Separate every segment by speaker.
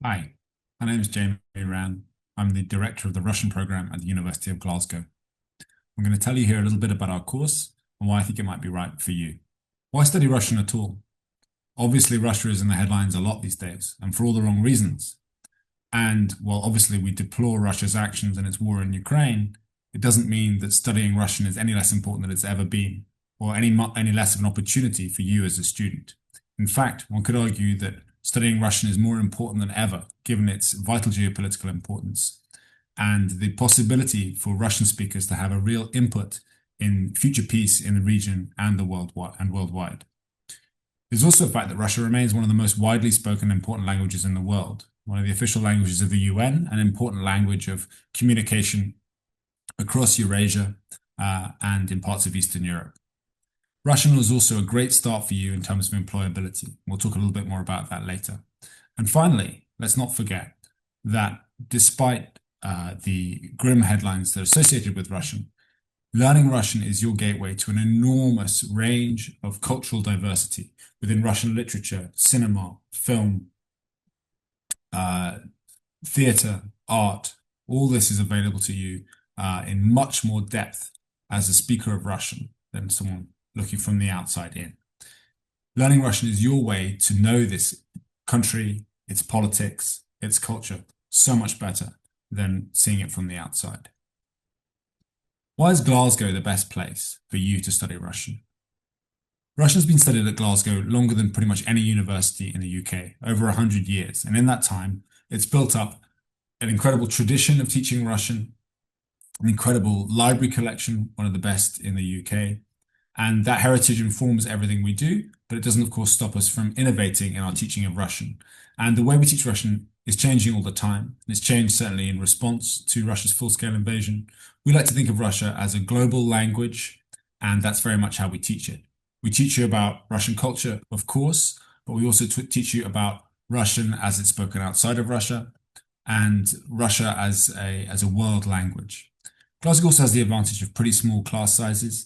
Speaker 1: Hi, my name is Jamie Ran. I'm the director of the Russian program at the University of Glasgow. I'm going to tell you here a little bit about our course and why I think it might be right for you. Why study Russian at all? Obviously, Russia is in the headlines a lot these days, and for all the wrong reasons. And while obviously we deplore Russia's actions and its war in Ukraine, it doesn't mean that studying Russian is any less important than it's ever been, or any less of an opportunity for you as a student. In fact, one could argue that studying Russian is more important than ever, given its vital geopolitical importance and the possibility for Russian speakers to have a real input in future peace in the region and the worldwide. There's also the fact that Russia remains one of the most widely spoken and important languages in the world, one of the official languages of the UN, an important language of communication across Eurasia and in parts of Eastern Europe. Russian was also a great start for you in terms of employability. We'll talk a little bit more about that later. And finally, let's not forget that despite the grim headlines that are associated with Russian, learning Russian is your gateway to an enormous range of cultural diversity within Russian literature, cinema, film, uh, theatre, art. All this is available to you in much more depth as a speaker of Russian than someone looking from the outside in. Learning Russian is your way to know this country, its politics, its culture so much better than seeing it from the outside. Why is Glasgow the best place for you to study Russian? Russian's been studied at Glasgow longer than pretty much any university in the UK, over 100 years. And in that time, it's built up an incredible tradition of teaching Russian, an incredible library collection, one of the best in the UK. And that heritage informs everything we do, but it doesn't, of course, stop us from innovating in our teaching of Russian. And the way we teach Russian is changing all the time. And it's changed certainly in response to Russia's full-scale invasion. We like to think of Russia as a global language, and that's very much how we teach it. We teach you about Russian culture, of course, but we also teach you about Russian as it's spoken outside of Russia and Russia as a world language. Glasgow also has the advantage of pretty small class sizes.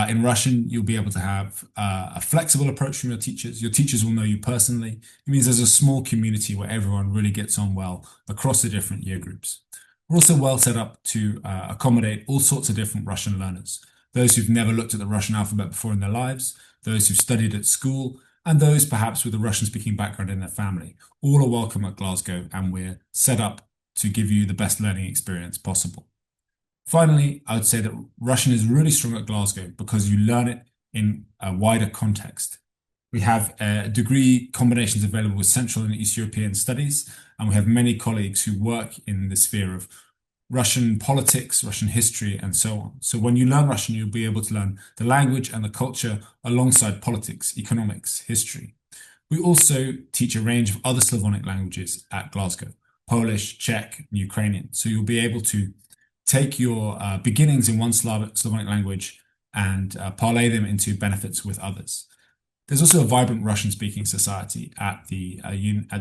Speaker 1: In Russian, you'll be able to have a flexible approach from your teachers. Your teachers will know you personally. It means there's a small community where everyone really gets on well across the different year groups. We're also well set up to accommodate all sorts of different Russian learners. Those who've never looked at the Russian alphabet before in their lives, those who've studied at school, and those perhaps with a Russian-speaking background in their family. All are welcome at Glasgow, and we're set up to give you the best learning experience possible. Finally, I would say that Russian is really strong at Glasgow because you learn it in a wider context. We have degree combinations available with Central and East European studies, and we have many colleagues who work in the sphere of Russian politics, Russian history, and so on. So when you learn Russian, you'll be able to learn the language and the culture alongside politics, economics, history. We also teach a range of other Slavonic languages at Glasgow, Polish, Czech, and Ukrainian. So you'll be able to take your beginnings in one Slavonic language and parlay them into benefits with others. There's also a vibrant Russian-speaking society at the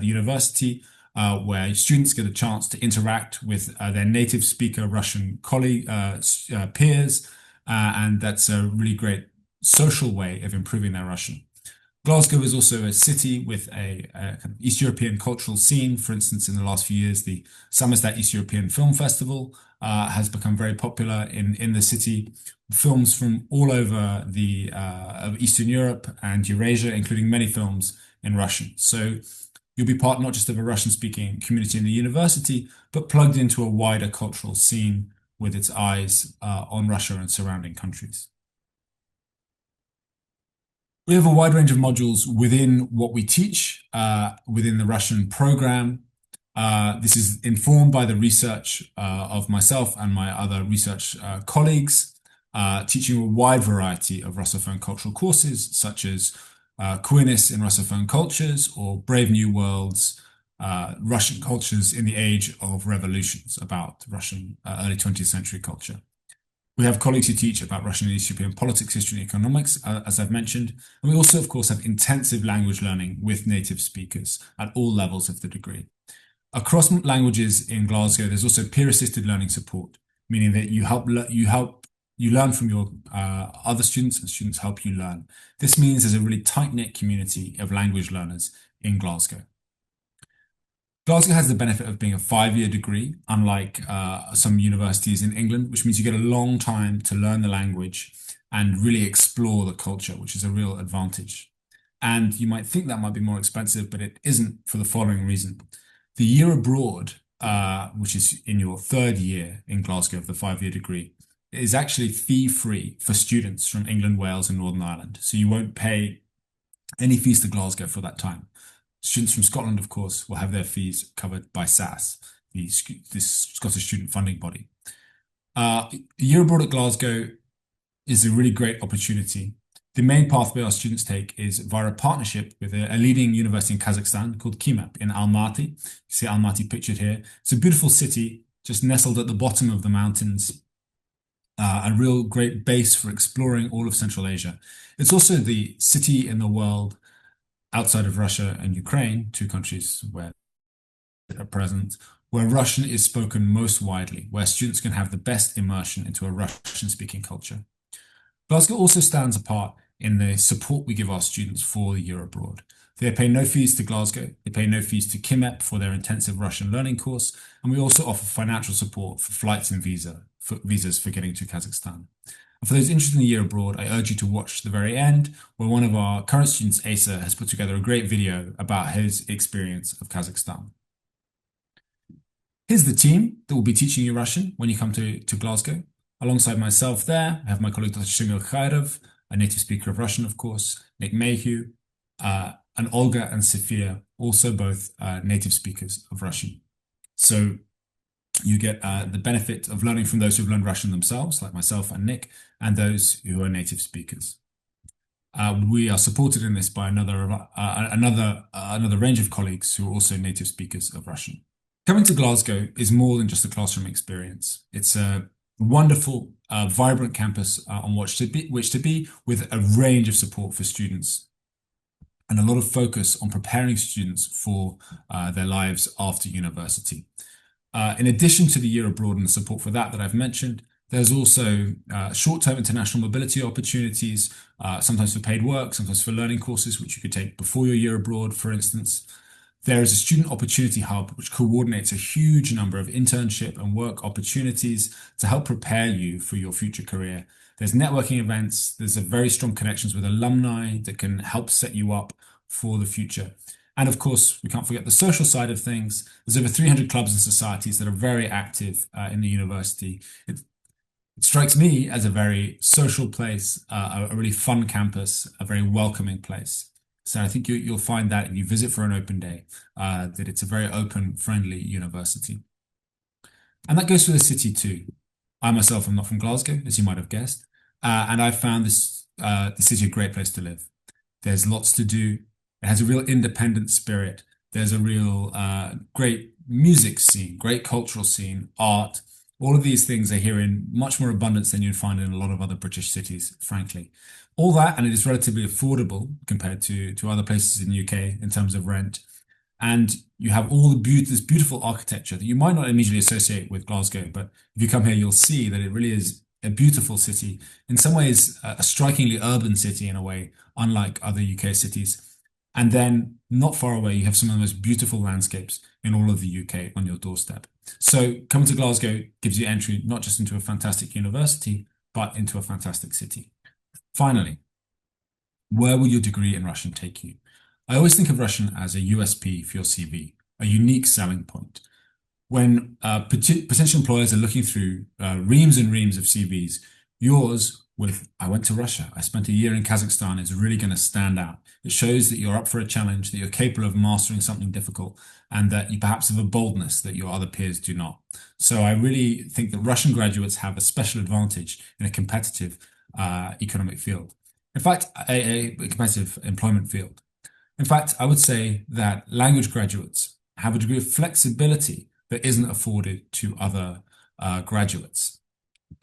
Speaker 1: university where students get a chance to interact with their native speaker Russian colleague peers, and that's a really great social way of improving their Russian. Glasgow is also a city with a kind of East European cultural scene. For instance, in the last few years, the Samizdat East European Film Festival has become very popular in the city. Films from all over the of Eastern Europe and Eurasia, including many films in Russian. So you'll be part not just of a Russian-speaking community in the university, but plugged into a wider cultural scene with its eyes on Russia and surrounding countries. We have a wide range of modules within what we teach within the Russian program. This is informed by the research of myself and my other research colleagues, teaching a wide variety of Russophone cultural courses, such as Queerness in Russophone Cultures or Brave New Worlds, Russian Cultures in the Age of Revolutions, about Russian early 20th century culture. We have colleagues who teach about Russian and East European politics, history, and economics, as I've mentioned. And we also, of course, have intensive language learning with native speakers at all levels of the degree. Across languages in Glasgow, there's also peer-assisted learning support, meaning that you learn from your other students, and students help you learn. This means there's a really tight-knit community of language learners in Glasgow. Glasgow has the benefit of being a 5-year degree, unlike some universities in England, which means you get a long time to learn the language and really explore the culture, which is a real advantage. And you might think that might be more expensive, but it isn't for the following reason. The year abroad, which is in your third year in Glasgow of the 5-year degree, is actually fee-free for students from England, Wales, and Northern Ireland. So you won't pay any fees to Glasgow for that time. Students from Scotland, of course, will have their fees covered by SAS, this Scottish student funding body. A year abroad at Glasgow is a really great opportunity. The main pathway our students take is via a partnership with a leading university in Kazakhstan called KIMAP in Almaty. You see Almaty pictured here. It's a beautiful city, just nestled at the bottom of the mountains, a real great base for exploring all of Central Asia. It's also the city in the world outside of Russia and Ukraine, two countries where at present, where Russian is spoken most widely, where students can have the best immersion into a Russian-speaking culture. Glasgow also stands apart in the support we give our students for the year abroad. They pay no fees to Glasgow, they pay no fees to KIMEP for their intensive Russian learning course, and we also offer financial support for flights and visas for getting to Kazakhstan. And for those interested in the year abroad, I urge you to watch the very end, where one of our current students, Asa, has put together a great video about his experience of Kazakhstan. Here's the team that will be teaching you Russian when you come to Glasgow. Alongside myself there, I have my colleague Dr. Shimil Khairov, a native speaker of Russian, of course, Nick Mayhew, and Olga and Sophia, also both native speakers of Russian. So you get the benefit of learning from those who've learned Russian themselves, like myself and Nick, and those who are native speakers. We are supported in this by another range of colleagues who are also native speakers of Russian. Coming to Glasgow is more than just a classroom experience. It's a wonderful, vibrant campus on which to be, with a range of support for students and a lot of focus on preparing students for their lives after university. In addition to the year abroad and the support for that I've mentioned, there's also short-term international mobility opportunities, sometimes for paid work, sometimes for learning courses, which you could take before your year abroad, for instance. There is a student opportunity hub which coordinates a huge number of internship and work opportunities to help prepare you for your future career. There's networking events, there's a very strong connections with alumni that can help set you up for the future. And of course, we can't forget the social side of things. There's over 300 clubs and societies that are very active in the university. It strikes me as a very social place, a really fun campus, a very welcoming place. So I think you'll find that if you visit for an open day, that it's a very open, friendly university. And that goes for the city too. I myself am not from Glasgow, as you might have guessed, and I found the city a great place to live. There's lots to do. It has a real independent spirit. There's a real great music scene, great cultural scene, art. All of these things are here in much more abundance than you'd find in a lot of other British cities, frankly. All that, and it is relatively affordable compared to other places in the UK in terms of rent. And you have all this beautiful architecture that you might not immediately associate with Glasgow, but if you come here, you'll see that it really is a beautiful city. In some ways, a strikingly urban city in a way, unlike other UK cities. And then not far away, you have some of the most beautiful landscapes in all of the UK on your doorstep. So coming to Glasgow gives you entry not just into a fantastic university, but into a fantastic city. Finally, where will your degree in Russian take you? I always think of Russian as a USP for your CV, a unique selling point. When potential employers are looking through reams and reams of CVs, yours with "I went to Russia, I spent a year in Kazakhstan" is really going to stand out. It shows that you're up for a challenge, that you're capable of mastering something difficult, and that you perhaps have a boldness that your other peers do not. So I really think that Russian graduates have a special advantage in a competitive economic field. In fact, a competitive employment field. In fact, I would say that language graduates have a degree of flexibility that isn't afforded to other graduates.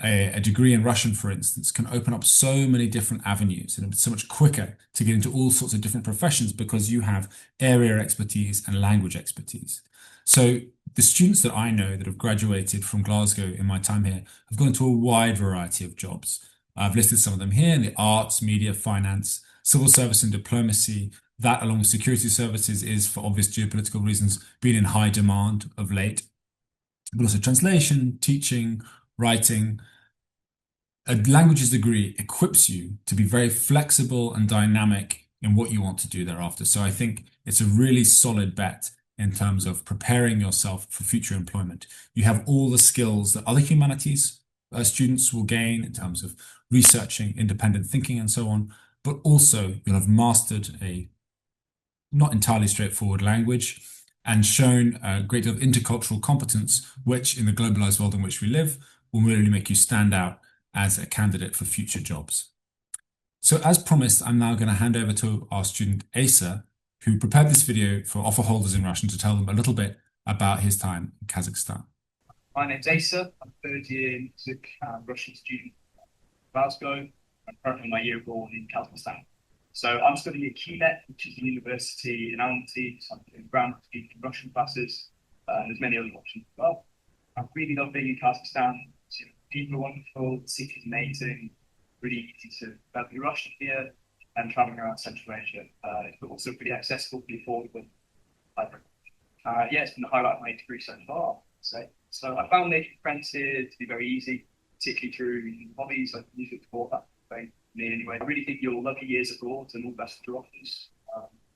Speaker 1: A degree in Russian, for instance, can open up so many different avenues, and it's so much quicker to get into all sorts of different professions because you have area expertise and language expertise. So the students that I know that have graduated from Glasgow in my time here have gone into a wide variety of jobs. I've listed some of them here in the arts, media, finance, civil service and diplomacy, That, along with security services, is, for obvious geopolitical reasons, been in high demand of late. But also translation, teaching, writing. A languages degree equips you to be very flexible and dynamic in what you want to do thereafter. So I think it's a really solid bet in terms of preparing yourself for future employment. You have all the skills that other humanities students will gain in terms of researching, independent thinking, and so on. But also, you'll have mastered a not entirely straightforward language and shown a great deal of intercultural competence, which in the globalized world in which we live will really make you stand out as a candidate for future jobs. So as promised, I'm now going to hand over to our student Asa, who prepared this video for offer holders in Russian to tell them a little bit about his time in Kazakhstan.
Speaker 2: My name's Asa. I'm third year music and Russian student in Glasgow. I'm currently in my year abroad in Kazakhstan. So I'm studying at KeyNet, which is a university in Humanities. I'm doing grammar, speaking Russian classes. There's many other options as well. I really love being in Kazakhstan. People are wonderful, the city's amazing, really easy to develop your Russian here, and traveling around Central Asia. It's also pretty accessible, pretty affordable. Yeah, it's been the highlight of my degree so far. So I found making friends here to be very easy, particularly through hobbies like music, sport, that thing. Me anyway. I really think you'll love your years abroad and all the best of your offers.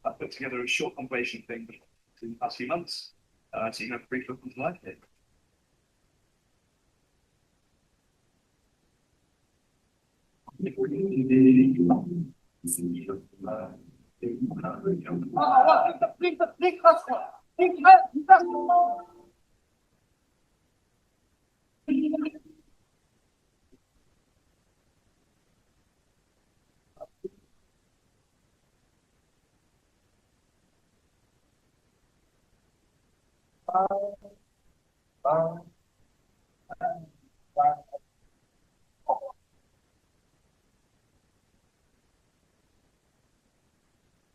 Speaker 2: I put together a short compilation thing in the past few months, so you can have a brief look into life here.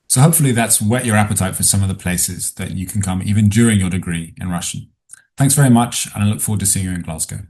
Speaker 1: So hopefully that's whet your appetite for some of the places that you can come even during your degree in Russian. Thanks very much, and I look forward to seeing you in Glasgow.